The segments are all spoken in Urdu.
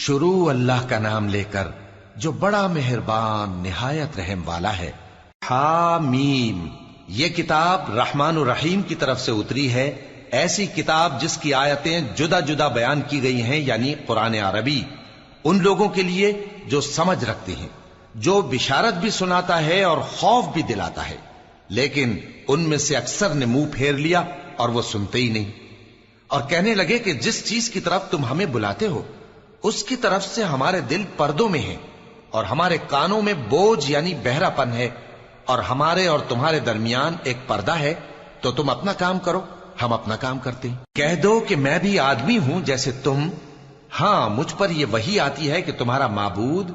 شروع اللہ کا نام لے کر جو بڑا مہربان نہایت رحم والا ہے۔ حامیم، یہ کتاب رحمان الرحیم کی طرف سے اتری ہے، ایسی کتاب جس کی آیتیں جدا جدا بیان کی گئی ہیں، یعنی قرآن عربی، ان لوگوں کے لیے جو سمجھ رکھتے ہیں، جو بشارت بھی سناتا ہے اور خوف بھی دلاتا ہے۔ لیکن ان میں سے اکثر نے منہ پھیر لیا اور وہ سنتے ہی نہیں، اور کہنے لگے کہ جس چیز کی طرف تم ہمیں بلاتے ہو اس کی طرف سے ہمارے دل پردوں میں ہیں، اور ہمارے کانوں میں بوجھ یعنی بہرا پن ہے، اور ہمارے اور تمہارے درمیان ایک پردہ ہے، تو تم اپنا کام کرو، ہم اپنا کام کرتے ہیں۔ کہہ دو کہ میں بھی آدمی ہوں جیسے تم، ہاں مجھ پر یہ وحی آتی ہے کہ تمہارا معبود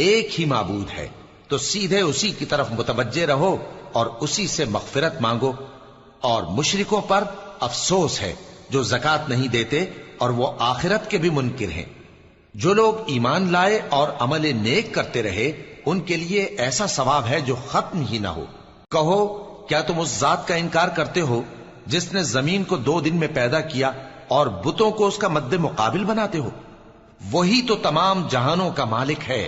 ایک ہی معبود ہے، تو سیدھے اسی کی طرف متوجہ رہو اور اسی سے مغفرت مانگو۔ اور مشرکوں پر افسوس ہے جو زکوٰۃ نہیں دیتے اور وہ آخرت کے بھی منکر ہیں۔ جو لوگ ایمان لائے اور عمل نیک کرتے رہے ان کے لیے ایسا ثواب ہے جو ختم ہی نہ ہو۔ کہو کیا تم اس ذات کا انکار کرتے ہو جس نے زمین کو 2 دن میں پیدا کیا اور بتوں کو اس کا مد مقابل بناتے ہو؟ وہی تو تمام جہانوں کا مالک ہے،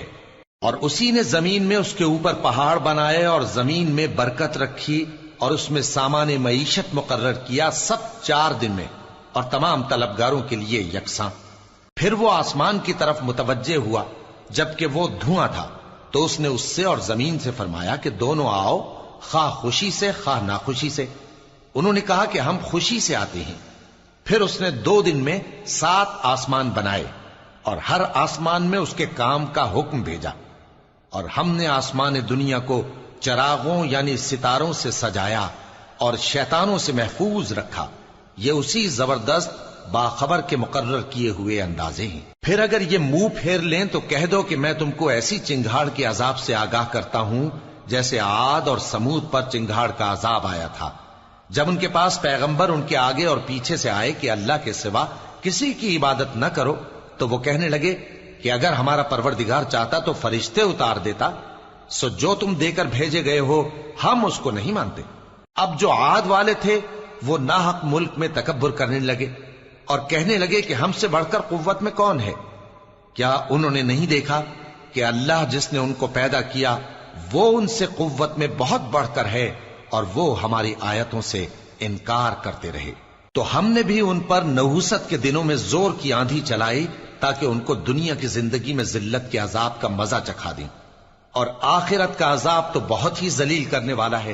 اور اسی نے زمین میں اس کے اوپر پہاڑ بنائے اور زمین میں برکت رکھی اور اس میں سامان معیشت مقرر کیا، سب 4 دن میں، اور تمام طلبگاروں کے لیے یکساں۔ پھر وہ آسمان کی طرف متوجہ ہوا جبکہ وہ دھواں تھا، تو اس نے اس سے اور زمین سے فرمایا کہ دونوں آؤ، خواہ خوشی سے خواہ ناخوشی سے۔ انہوں نے کہا کہ ہم خوشی سے آتے ہیں۔ پھر اس نے 2 دن میں 7 آسمان بنائے اور ہر آسمان میں اس کے کام کا حکم بھیجا، اور ہم نے آسمان دنیا کو چراغوں یعنی ستاروں سے سجایا اور شیطانوں سے محفوظ رکھا۔ یہ اسی زبردست باخبر کے مقرر کیے ہوئے اندازے ہیں۔ پھر اگر یہ منہ پھیر لیں تو کہہ دو کہ میں تم کو ایسی چنگھاڑ کے عذاب سے آگاہ کرتا ہوں جیسے عاد اور سمود پر چنگھاڑ کا عذاب آیا تھا، جب ان کے پاس پیغمبر ان کے آگے اور پیچھے سے آئے کہ اللہ کے سوا کسی کی عبادت نہ کرو، تو وہ کہنے لگے کہ اگر ہمارا پروردگار چاہتا تو فرشتے اتار دیتا، سو جو تم دے کر بھیجے گئے ہو ہم اس کو نہیں مانتے۔ اب جو عاد والے تھے وہ ناحق ملک میں تکبر کرنے لگے اور کہنے لگے کہ ہم سے بڑھ کر قوت میں کون ہے؟ کیا انہوں نے نہیں دیکھا کہ اللہ جس نے ان کو پیدا کیا وہ ان سے قوت میں بہت بڑھ کر ہے، اور وہ ہماری آیتوں سے انکار کرتے رہے۔ تو ہم نے بھی ان پر نحوست کے دنوں میں زور کی آندھی چلائی تاکہ ان کو دنیا کی زندگی میں ذلت کے عذاب کا مزہ چکھا دیں، اور آخرت کا عذاب تو بہت ہی ذلیل کرنے والا ہے،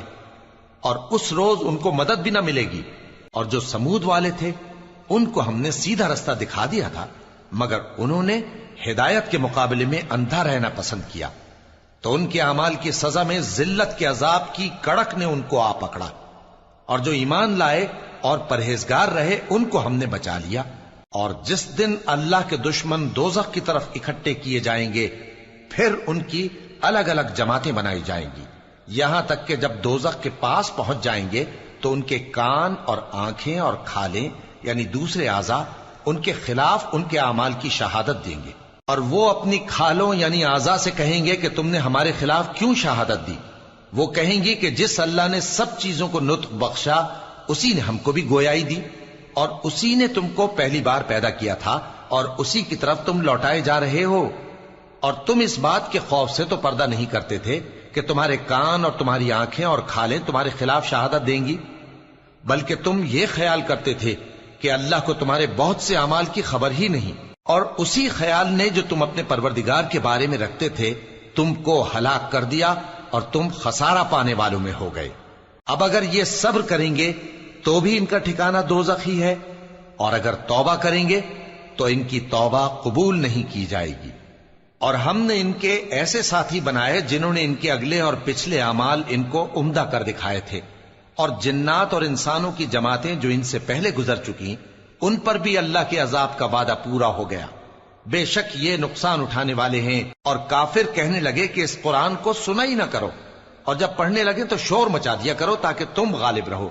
اور اس روز ان کو مدد بھی نہ ملے گی۔ اور جو سمود والے تھے ان کو ہم نے سیدھا رستہ دکھا دیا تھا، مگر انہوں نے ہدایت کے مقابلے میں اندھا رہنا پسند کیا، تو ان کے اعمال کی سزا میں ذلت کے عذاب کی کڑک نے ان کو آ پکڑا۔ اور جو ایمان لائے اور پرہیزگار رہے ان کو ہم نے بچا لیا۔ اور جس دن اللہ کے دشمن دوزخ کی طرف اکٹھے کیے جائیں گے پھر ان کی الگ الگ جماعتیں بنائی جائیں گی، یہاں تک کہ جب دوزخ کے پاس پہنچ جائیں گے تو ان کے کان اور آنکھیں اور کھالیں یعنی دوسرے اعضاء ان کے خلاف ان کے اعمال کی شہادت دیں گے، اور وہ اپنی کھالوں یعنی اعضاء سے کہیں گے کہ تم نے ہمارے خلاف کیوں شہادت دی؟ وہ کہیں گی کہ جس اللہ نے سب چیزوں کو نطق بخشا اسی نے ہم کو بھی گویائی دی، اور اسی نے تم کو پہلی بار پیدا کیا تھا اور اسی کی طرف تم لوٹائے جا رہے ہو، اور تم اس بات کے خوف سے تو پردہ نہیں کرتے تھے کہ تمہارے کان اور تمہاری آنکھیں اور کھالیں تمہارے خلاف شہادت دیں گی، بلکہ تم یہ خیال کرتے تھے کہ اللہ کو تمہارے بہت سے اعمال کی خبر ہی نہیں، اور اسی خیال نے جو تم اپنے پروردگار کے بارے میں رکھتے تھے تم کو ہلاک کر دیا اور تم خسارہ پانے والوں میں ہو گئے۔ اب اگر یہ صبر کریں گے تو بھی ان کا ٹھکانہ دوزخ ہی ہے، اور اگر توبہ کریں گے تو ان کی توبہ قبول نہیں کی جائے گی۔ اور ہم نے ان کے ایسے ساتھی بنائے جنہوں نے ان کے اگلے اور پچھلے اعمال ان کو عمدہ کر دکھائے تھے، اور جنات اور انسانوں کی جماعتیں جو ان سے پہلے گزر چکی ان پر بھی اللہ کے عذاب کا وعدہ پورا ہو گیا۔ بے شک یہ نقصان اٹھانے والے ہیں۔ اور کافر کہنے لگے کہ اس قرآن کو سنا ہی نہ کرو، اور جب پڑھنے لگے تو شور مچا دیا کرو تاکہ تم غالب رہو۔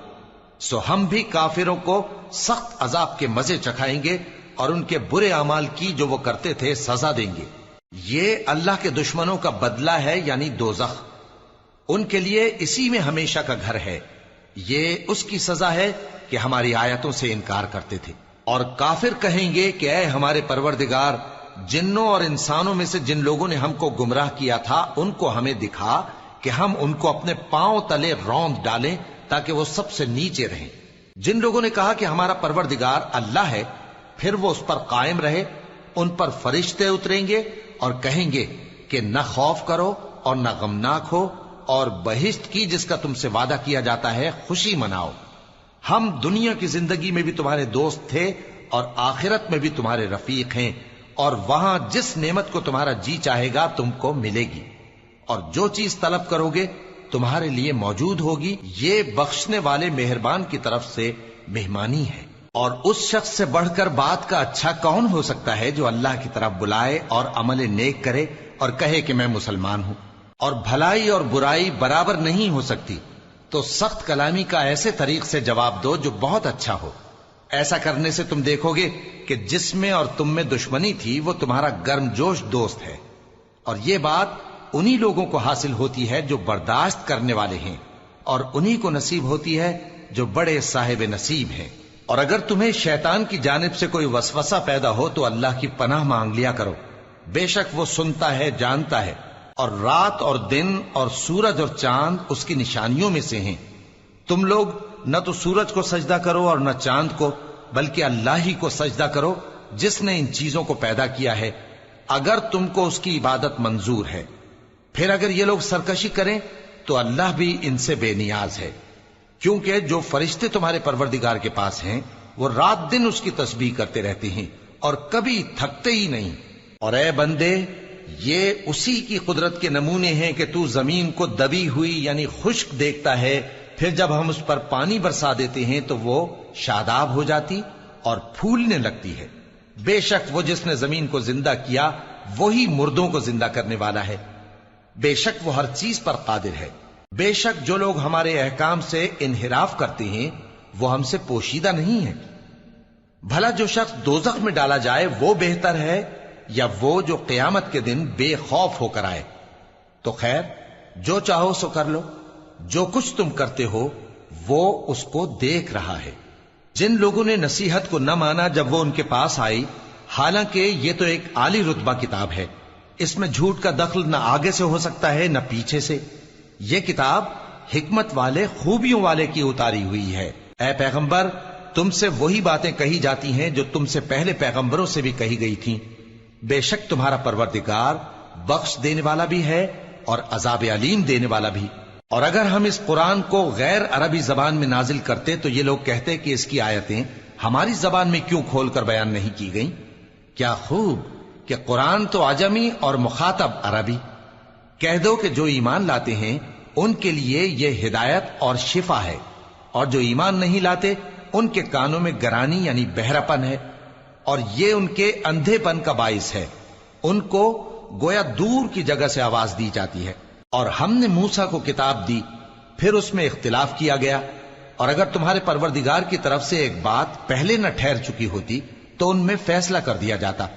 سو ہم بھی کافروں کو سخت عذاب کے مزے چکھائیں گے اور ان کے برے اعمال کی جو وہ کرتے تھے سزا دیں گے۔ یہ اللہ کے دشمنوں کا بدلہ ہے یعنی دوزخ، ان کے لیے اسی میں ہمیشہ کا گھر ہے۔ یہ اس کی سزا ہے کہ ہماری آیتوں سے انکار کرتے تھے۔ اور کافر کہیں گے کہ اے ہمارے پروردگار، جنوں اور انسانوں میں سے جن لوگوں نے ہم کو گمراہ کیا تھا ان کو ہمیں دکھا کہ ہم ان کو اپنے پاؤں تلے روند ڈالیں تاکہ وہ سب سے نیچے رہیں۔ جن لوگوں نے کہا کہ ہمارا پروردگار اللہ ہے، پھر وہ اس پر قائم رہے، ان پر فرشتے اتریں گے اور کہیں گے کہ نہ خوف کرو اور نہ غمناک ہو، اور بہشت کی جس کا تم سے وعدہ کیا جاتا ہے خوشی مناؤ۔ ہم دنیا کی زندگی میں بھی تمہارے دوست تھے اور آخرت میں بھی تمہارے رفیق ہیں، اور وہاں جس نعمت کو تمہارا جی چاہے گا تم کو ملے گی، اور جو چیز طلب کرو گے تمہارے لیے موجود ہوگی۔ یہ بخشنے والے مہربان کی طرف سے مہمانی ہے۔ اور اس شخص سے بڑھ کر بات کا اچھا کون ہو سکتا ہے جو اللہ کی طرف بلائے اور عمل نیک کرے اور کہے کہ میں مسلمان ہوں۔ اور بھلائی اور برائی برابر نہیں ہو سکتی، تو سخت کلامی کا ایسے طریق سے جواب دو جو بہت اچھا ہو۔ ایسا کرنے سے تم دیکھو گے کہ جس میں اور تم میں دشمنی تھی وہ تمہارا گرم جوش دوست ہے، اور یہ بات انہی لوگوں کو حاصل ہوتی ہے جو برداشت کرنے والے ہیں، اور انہی کو نصیب ہوتی ہے جو بڑے صاحب نصیب ہیں۔ اور اگر تمہیں شیطان کی جانب سے کوئی وسوسہ پیدا ہو تو اللہ کی پناہ مانگ لیا کرو، بے شک وہ سنتا ہے، جانتا ہے۔ اور رات اور دن اور سورج اور چاند اس کی نشانیوں میں سے ہیں۔ تم لوگ نہ تو سورج کو سجدہ کرو اور نہ چاند کو، بلکہ اللہ ہی کو سجدہ کرو جس نے ان چیزوں کو پیدا کیا ہے، اگر تم کو اس کی عبادت منظور ہے۔ پھر اگر یہ لوگ سرکشی کریں تو اللہ بھی ان سے بے نیاز ہے، کیونکہ جو فرشتے تمہارے پروردگار کے پاس ہیں وہ رات دن اس کی تسبیح کرتے رہتے ہیں اور کبھی تھکتے ہی نہیں۔ اور اے بندے، یہ اسی کی قدرت کے نمونے ہیں کہ تو زمین کو دبی ہوئی یعنی خشک دیکھتا ہے، پھر جب ہم اس پر پانی برسا دیتے ہیں تو وہ شاداب ہو جاتی اور پھولنے لگتی ہے۔ بے شک وہ جس نے زمین کو زندہ کیا وہی مردوں کو زندہ کرنے والا ہے، بے شک وہ ہر چیز پر قادر ہے۔ بے شک جو لوگ ہمارے احکام سے انحراف کرتے ہیں وہ ہم سے پوشیدہ نہیں ہیں۔ بھلا جو شخص دوزخ میں ڈالا جائے وہ بہتر ہے یا وہ جو قیامت کے دن بے خوف ہو کر آئے؟ تو خیر، جو چاہو سو کر لو، جو کچھ تم کرتے ہو وہ اس کو دیکھ رہا ہے۔ جن لوگوں نے نصیحت کو نہ مانا جب وہ ان کے پاس آئی، حالانکہ یہ تو ایک عالی رتبہ کتاب ہے، اس میں جھوٹ کا دخل نہ آگے سے ہو سکتا ہے نہ پیچھے سے۔ یہ کتاب حکمت والے، خوبیوں والے کی اتاری ہوئی ہے۔ اے پیغمبر، تم سے وہی باتیں کہی جاتی ہیں جو تم سے پہلے پیغمبروں سے بھی کہی گئی تھیں۔ بے شک تمہارا پروردگار بخش دینے والا بھی ہے اور عذاب علیم دینے والا بھی۔ اور اگر ہم اس قرآن کو غیر عربی زبان میں نازل کرتے تو یہ لوگ کہتے کہ اس کی آیتیں ہماری زبان میں کیوں کھول کر بیان نہیں کی گئیں؟ کیا خوب کہ قرآن تو عجمی اور مخاطب عربی۔ کہہ دو کہ جو ایمان لاتے ہیں ان کے لیے یہ ہدایت اور شفا ہے، اور جو ایمان نہیں لاتے ان کے کانوں میں گرانی یعنی بہراپن ہے، اور یہ ان کے اندھے پن کا باعث ہے۔ ان کو گویا دور کی جگہ سے آواز دی جاتی ہے۔ اور ہم نے موسیٰ کو کتاب دی، پھر اس میں اختلاف کیا گیا، اور اگر تمہارے پروردگار کی طرف سے ایک بات پہلے نہ ٹھہر چکی ہوتی تو ان میں فیصلہ کر دیا جاتا۔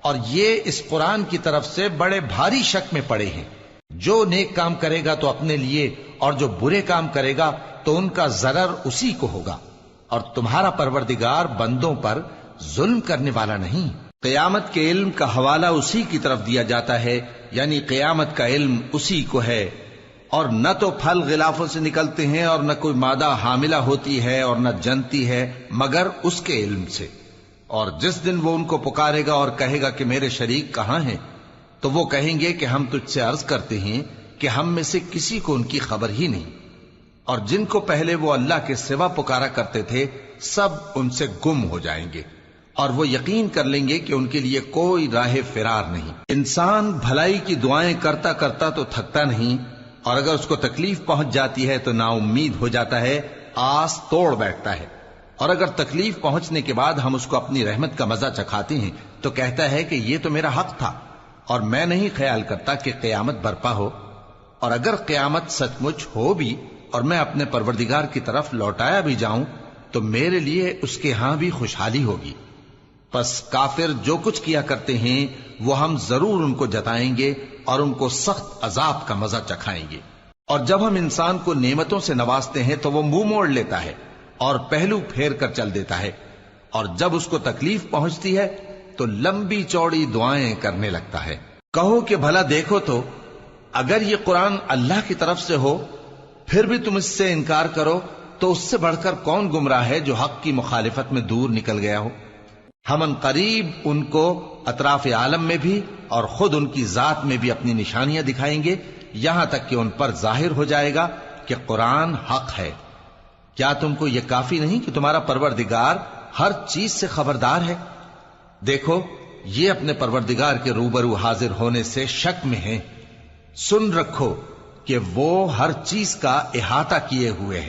اور یہ اس قرآن کی طرف سے بڑے بھاری شک میں پڑے ہیں۔ جو نیک کام کرے گا تو اپنے لیے، اور جو برے کام کرے گا تو ان کا ضرر اسی کو ہوگا، اور تمہارا پروردگار بندوں پر ظلم کرنے والا نہیں۔ قیامت کے علم کا حوالہ اسی کی طرف دیا جاتا ہے، یعنی قیامت کا علم اسی کو ہے۔ اور نہ تو پھل غلافوں سے نکلتے ہیں اور نہ کوئی مادہ حاملہ ہوتی ہے اور نہ جنتی ہے مگر اس کے علم سے۔ اور جس دن وہ ان کو پکارے گا اور کہے گا کہ میرے شریک کہاں ہیں، تو وہ کہیں گے کہ ہم تجھ سے عرض کرتے ہیں کہ ہم میں سے کسی کو ان کی خبر ہی نہیں، اور جن کو پہلے وہ اللہ کے سوا پکارا کرتے تھے سب ان سے گم ہو جائیں گے، اور وہ یقین کر لیں گے کہ ان کے لیے کوئی راہ فرار نہیں۔ انسان بھلائی کی دعائیں کرتا کرتا تو تھکتا نہیں، اور اگر اس کو تکلیف پہنچ جاتی ہے تو نا امید ہو جاتا ہے، آس توڑ بیٹھتا ہے۔ اور اگر تکلیف پہنچنے کے بعد ہم اس کو اپنی رحمت کا مزہ چکھاتے ہیں تو کہتا ہے کہ یہ تو میرا حق تھا، اور میں نہیں خیال کرتا کہ قیامت برپا ہو۔ اور اگر قیامت سچ مچ ہو بھی اور میں اپنے پروردگار کی طرف لوٹایا بھی جاؤں تو میرے لیے اس کے ہاں بھی خوشحالی ہوگی۔ پس کافر جو کچھ کیا کرتے ہیں وہ ہم ضرور ان کو جتائیں گے اور ان کو سخت عذاب کا مزہ چکھائیں گے۔ اور جب ہم انسان کو نعمتوں سے نوازتے ہیں تو وہ منہ موڑ لیتا ہے اور پہلو پھیر کر چل دیتا ہے، اور جب اس کو تکلیف پہنچتی ہے تو لمبی چوڑی دعائیں کرنے لگتا ہے۔ کہو کہ بھلا دیکھو تو اگر یہ قرآن اللہ کی طرف سے ہو پھر بھی تم اس سے انکار کرو تو اس سے بڑھ کر کون گمراہ ہے جو حق کی مخالفت میں دور نکل گیا ہو۔ ہم ان قریب ان کو اطراف عالم میں بھی اور خود ان کی ذات میں بھی اپنی نشانیاں دکھائیں گے، یہاں تک کہ ان پر ظاہر ہو جائے گا کہ قرآن حق ہے۔ کیا تم کو یہ کافی نہیں کہ تمہارا پروردگار ہر چیز سے خبردار ہے؟ دیکھو یہ اپنے پروردگار کے روبرو حاضر ہونے سے شک میں ہیں۔ سن رکھو کہ وہ ہر چیز کا احاطہ کیے ہوئے ہے۔